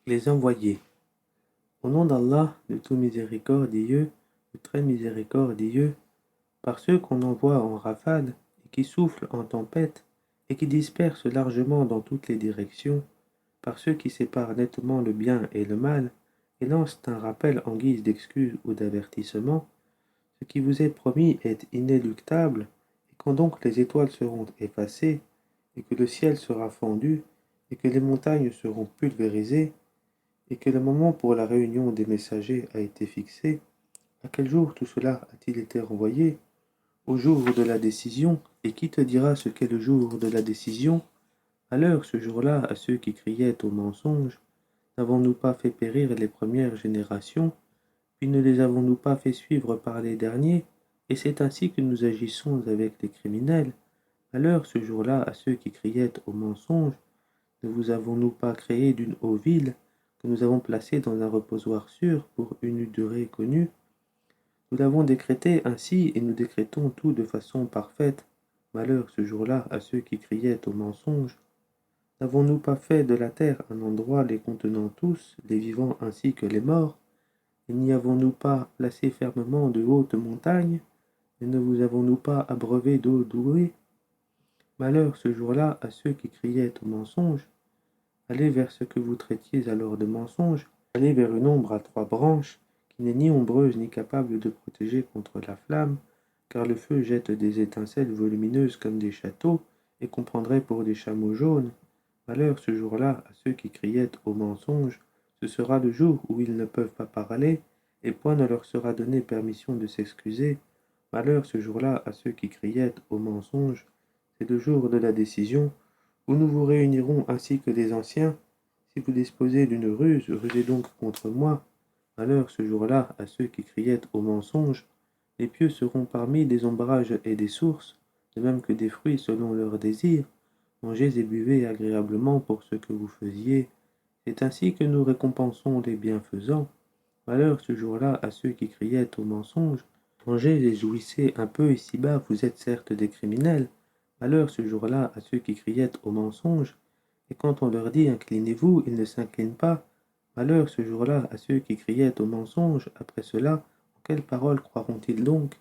Les envoyés. Au nom d'Allah, de tout miséricordieux, de très miséricordieux, par ceux qu'on envoie en rafale et qui soufflent en tempête et qui dispersent largement dans toutes les directions, par ceux qui séparent nettement le bien et le mal et lancent un rappel en guise d'excuse ou d'avertissement, ce qui vous est promis est inéluctable, et quand donc les étoiles seront effacées, et que le ciel sera fendu, et que les montagnes seront pulvérisées, et que le moment pour la réunion des messagers a été fixé, à quel jour tout cela a-t-il été renvoyé? Au jour de la décision, et qui te dira ce qu'est le jour de la décision? À l'heure, ce jour-là, à ceux qui criaient au mensonge, n'avons-nous pas fait périr les premières générations, puis ne les avons-nous pas fait suivre par les derniers? Et c'est ainsi que nous agissons avec les criminels. À l'heure, ce jour-là, à ceux qui criaient au mensonge, ne vous avons-nous pas créé d'une eau ville, que nous avons placée dans un reposoir sûr pour une durée connue? Nous l'avons décrété ainsi et nous décrétons tout de façon parfaite. Malheur ce jour-là à ceux qui criaient au mensonge. N'avons-nous pas fait de la terre un endroit les contenant tous, les vivants ainsi que les morts? Et n'y avons-nous pas placé fermement de hautes montagnes? Et ne vous avons-nous pas abreuvé d'eau douée? Malheur ce jour-là à ceux qui criaient au mensonge. Allez vers ce que vous traitiez alors de mensonge, allez vers une ombre à trois branches, qui n'est ni ombreuse ni capable de protéger contre la flamme, car le feu jette des étincelles volumineuses comme des châteaux, et qu'on prendrait pour des chameaux jaunes. Malheur ce jour-là à ceux qui criaient au mensonge, ce sera le jour où ils ne peuvent pas parler, et point ne leur sera donné permission de s'excuser. Malheur ce jour-là à ceux qui criaient au mensonge, c'est le jour de la décision, où nous vous réunirons ainsi que les anciens. Si vous disposez d'une ruse, rusez donc contre moi. Malheur ce jour-là à ceux qui criaient au mensonge. Les pieux seront parmi des ombrages et des sources, de même que des fruits selon leurs désirs. Mangez et buvez agréablement pour ce que vous faisiez. C'est ainsi que nous récompensons les bienfaisants. Malheur ce jour-là à ceux qui criaient au mensonge. Mangez et jouissez un peu ici-bas, vous êtes certes des criminels. Malheur ce jour-là à ceux qui criaient au mensonge, et quand on leur dit inclinez-vous, ils ne s'inclinent pas. Malheur ce jour-là à ceux qui criaient au mensonge, après cela, en quelles paroles croiront-ils donc?